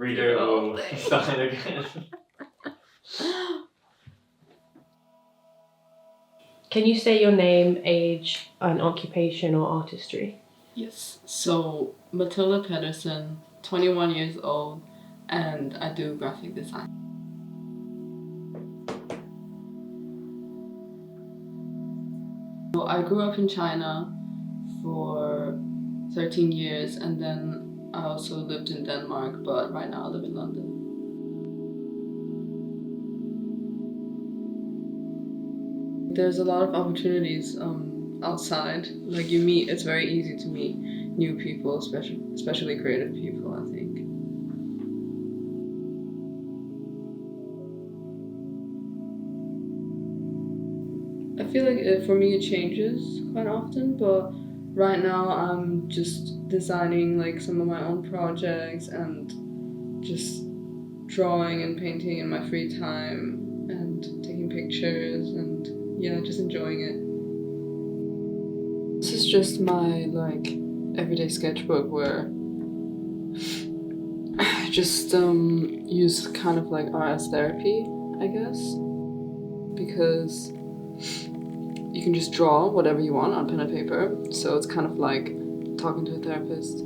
redo it all, start again. Can you say your name, age, and occupation or artistry? Yes. So Mathilda Pedersen, 21 years old, and I do graphic design. So I grew up in China for 13 years, and then I also lived in Denmark, but right now I live in London. There's a lot of opportunities outside. Like you meet, it's very easy to meet new people, especially creative people, I think. I feel like for me it changes quite often, but right now I'm just designing like some of my own projects and just drawing and painting in my free time and taking pictures and yeah, just enjoying it. This is just my like everyday sketchbook where I just use kind of like art as therapy, I guess, because you can just draw whatever you want on pen and paper. So it's kind of like talking to a therapist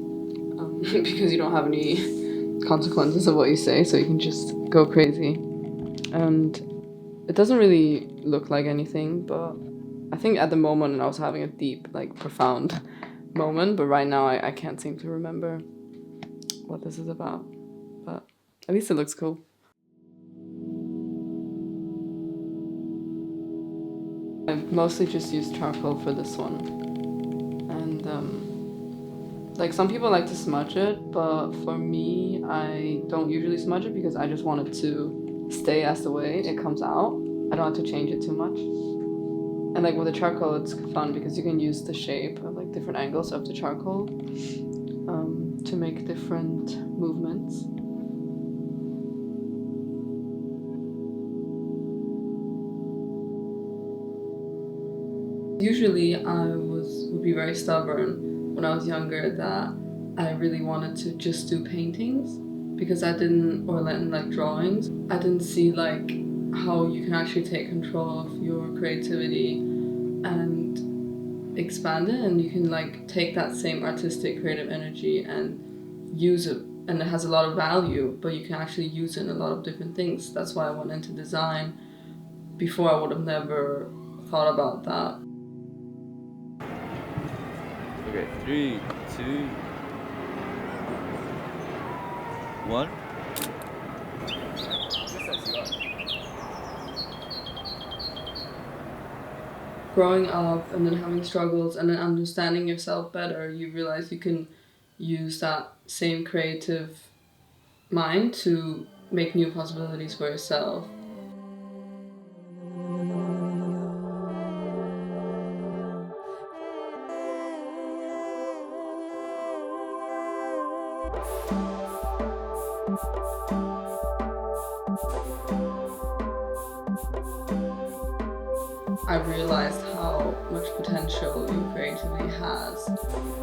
because you don't have any consequences of what you say, so you can just go crazy. And it doesn't really look like anything, but I think at the moment I was having a deep, like profound moment, but right now I can't seem to remember what this is about. But at least it looks cool. I've mostly just used charcoal for this one. And like some people like to smudge it, but for me, I don't usually smudge it because I just want it to stay as the way it comes out. I don't have to change it too much. And like with the charcoal, it's fun because you can use the shape of like different angles of the charcoal to make different movements. Usually I would be very stubborn when I was younger that I really wanted to just do paintings because I didn't, or like drawings, I didn't see like how you can actually take control of your creativity and expand it, and you can like take that same artistic creative energy and use it, and it has a lot of value, but you can actually use it in a lot of different things. That's why I went into design. Before I would have never thought about that. Okay, 3, 2, 1. Growing up and then having struggles and then understanding yourself better, you realize you can use that same creative mind to make new possibilities for yourself. I realized how much potential your creativity has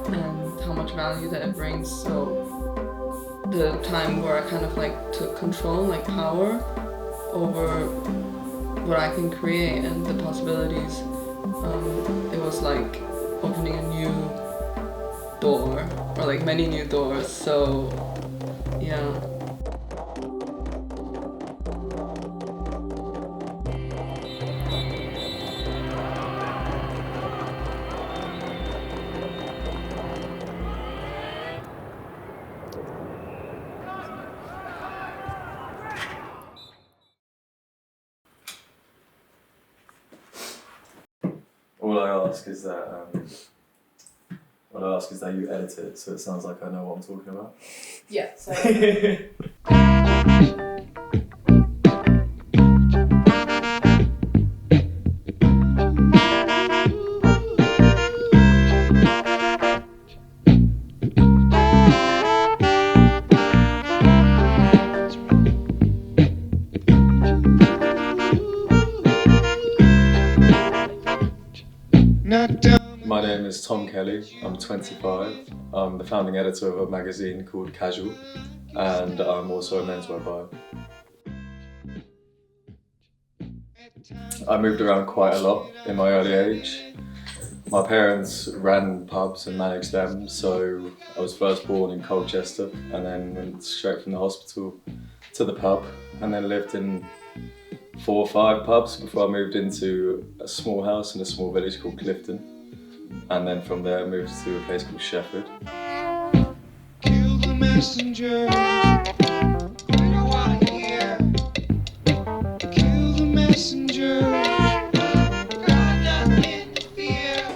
and how much value that it brings. So the time where I kind of like took control, like power over what I can create and the possibilities, it was like opening a new door, or like many new doors. So yeah. All I ask is that you edit it so it sounds like I know what I'm talking about. Yeah, so My name is Tom Kelly, I'm 25. I'm the founding editor of a magazine called Casual. and I'm also a menswear buyer. I moved around quite a lot in my early age. My parents ran pubs and managed them, so I was first born in Colchester and then went straight from the hospital to the pub, and then lived in 4 or 5 pubs before I moved into a small house in a small village called Clifton, and then from there I moved to a place called Shefford. Kill the messenger. We don't want to hear. Kill the messenger. Got nothing to fear.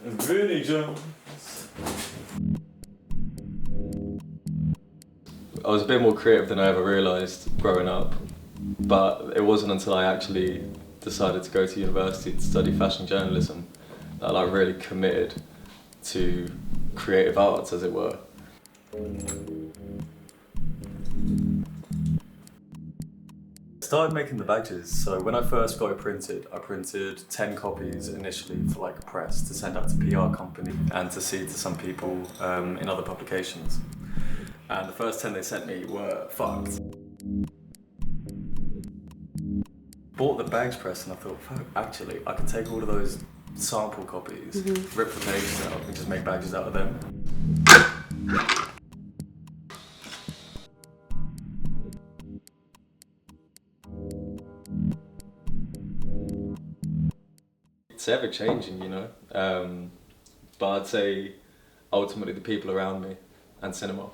Vinnie Jones. I was a bit more creative than I ever realised growing up, but it wasn't until I actually decided to go to university to study fashion journalism that I really committed to creative arts, as it were. I started making the badges, so when I first got it printed, I printed 10 copies initially for like a press to send out to PR company and to see to some people in other publications. And the first 10 they sent me were fucked. Bought the bags press and I thought, fuck, actually, I can take all of those sample copies, rip the pages out and just make badges out of them. It's ever changing, you know, but I'd say ultimately the people around me and cinema.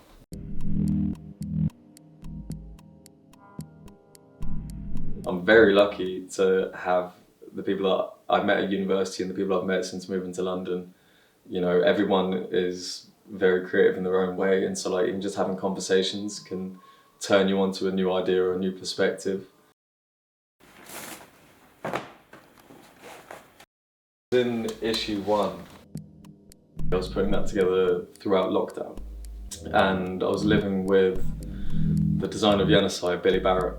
I'm very lucky to have the people that I've met at university and the people I've met since moving to London. You know, everyone is very creative in their own way, and so like even just having conversations can turn you onto a new idea or a new perspective. In issue 1, I was putting that together throughout lockdown, and I was living with the designer of Yenisei, Billy Barrett.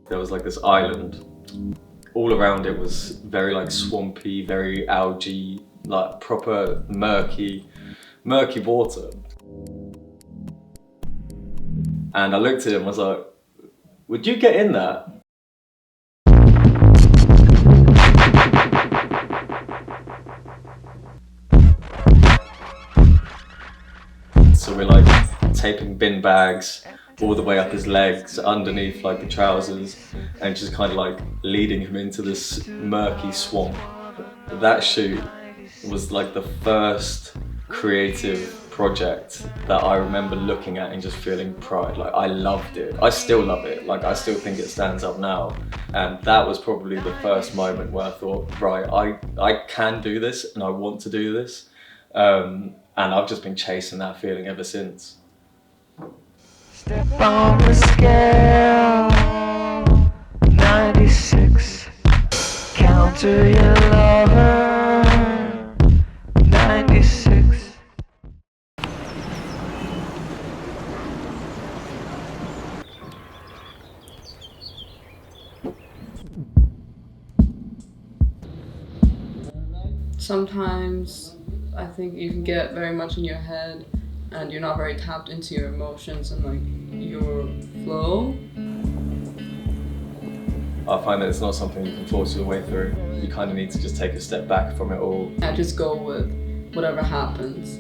There was like this island. All around it was very like swampy, very algae, like proper murky water. And I looked at him and was like, would you get in that? So we're like taping bin bags all the way up his legs, underneath like the trousers, and just kind of like leading him into this murky swamp. That shoot was like the first creative project that I remember looking at and just feeling pride. Like I loved it. I still love it. Like I still think it stands up now. And that was probably the first moment where I thought, right, I can do this and I want to do this. And I've just been chasing that feeling ever since. Step on the scale, 96. Counter your lover, 96. Sometimes I think you can get very much in your head and you're not very tapped into your emotions and like your flow. I find that it's not something you can force your way through. You kind of need to just take a step back from it all. I just go with whatever happens.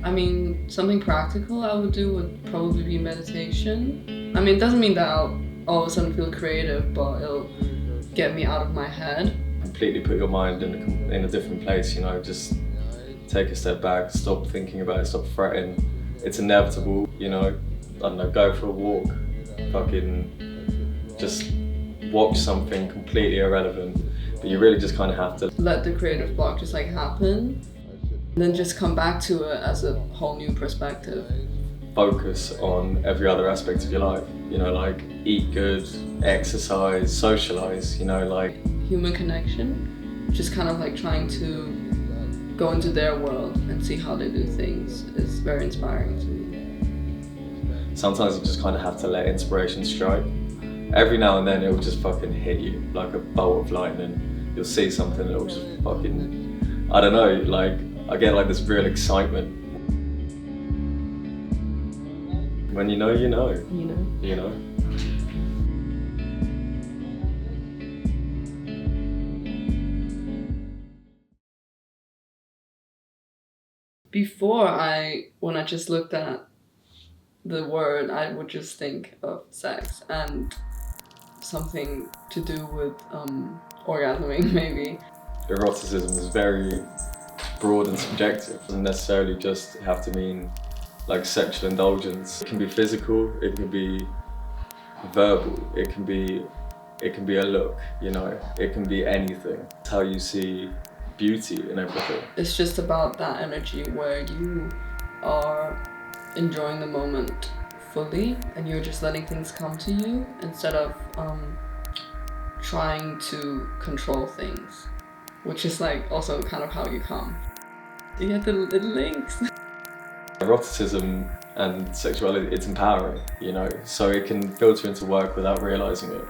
I mean, something practical I would do would probably be meditation. I mean, it doesn't mean that I'll all of a sudden feel creative, but it'll get me out of my head. Completely put your mind in a different place, you know, just take a step back, stop thinking about it, stop fretting. It's inevitable, you know, I don't know, go for a walk, fucking just watch something completely irrelevant, but you really just kind of have to let the creative block just like happen, and then just come back to it as a whole new perspective. Focus on every other aspect of your life, you know, like eat good, exercise, socialize, you know, like human connection, just kind of like trying to go into their world and see how they do things is very inspiring to me. Sometimes you just kind of have to let inspiration strike. Every now and then it will just fucking hit you like a bolt of lightning you'll see something and it'll just fucking, I don't know, like I get like this real excitement. When you know, you know. You know. You know. Before when I just looked at the word, I would just think of sex and something to do with orgasming, maybe. Eroticism is very broad and subjective. It doesn't necessarily just have to mean like sexual indulgence. It can be physical, it can be verbal, it can be a look, you know, it can be anything. It's how you see beauty in everything. It's just about that energy where you are enjoying the moment fully and you're just letting things come to you instead of trying to control things, which is like also kind of how you come. You get the little links. Eroticism and sexuality, it's empowering, you know, so it can filter into work without realizing it.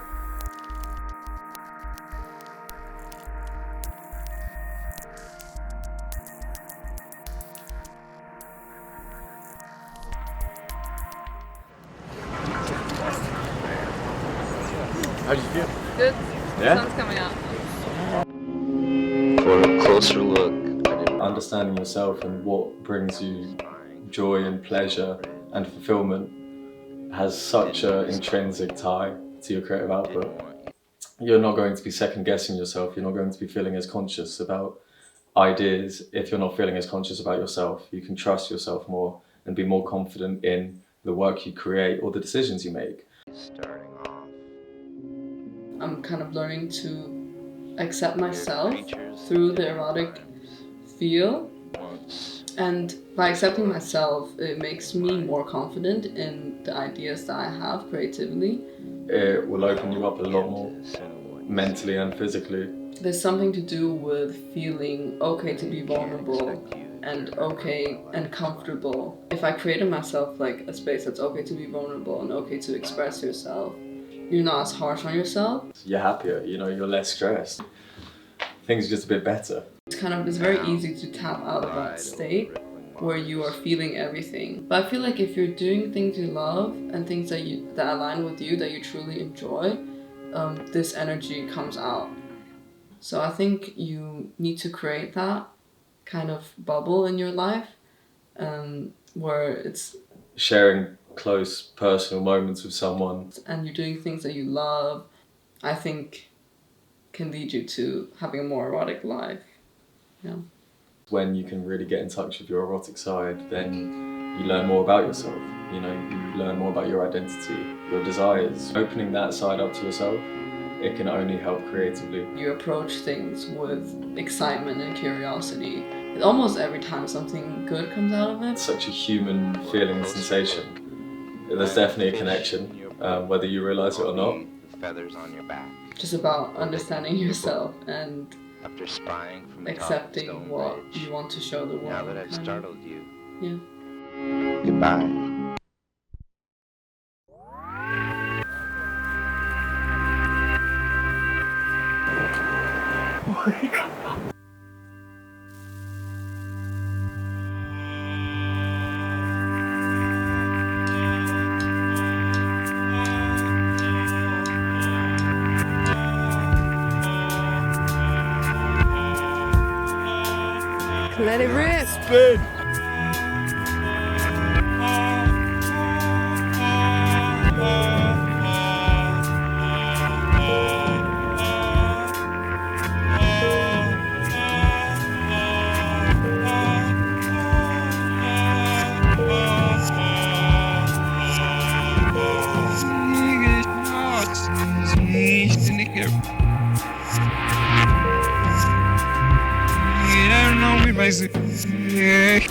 How do you feel? Good. Yeah? Sun's coming out. For a closer look. Understanding yourself and what brings you joy and pleasure and fulfillment has such an intrinsic tie to your creative output. You're not going to be second guessing yourself, you're not going to be feeling as conscious about ideas if you're not feeling as conscious about yourself. You can trust yourself more and be more confident in the work you create or the decisions you make. I'm kind of learning to accept myself through the erotic feel, and by accepting myself it makes me more confident in the ideas that I have creatively. It will open you up a lot more mentally and physically. There's something to do with feeling okay to be vulnerable and okay and comfortable. If I created myself like a space that's okay to be vulnerable and okay to express yourself, you're not as harsh on yourself. You're happier, you know, you're less stressed. Things are just a bit better. It's very easy to tap out of that state where you are feeling everything. But I feel like if you're doing things you love and things that align with you, that you truly enjoy, this energy comes out. So I think you need to create that kind of bubble in your life, where it's sharing close personal moments with someone and you're doing things that you love, I think can lead you to having a more erotic life. Yeah. When you can really get in touch with your erotic side, then you learn more about yourself, you know, you learn more about your identity, your desires. Opening that side up to yourself, it can only help creatively. You approach things with excitement and curiosity. Almost every time something good comes out of it. It's such a human feeling and sensation. There's definitely a connection, whether you realize it or not. Feathers on your back. Just about understanding yourself and After spying from the top of accepting Stone what Ridge, you want to show the world. now that I've kind of. startled you, Yeah. goodbye. Let it rip. Spin! Важных вещей.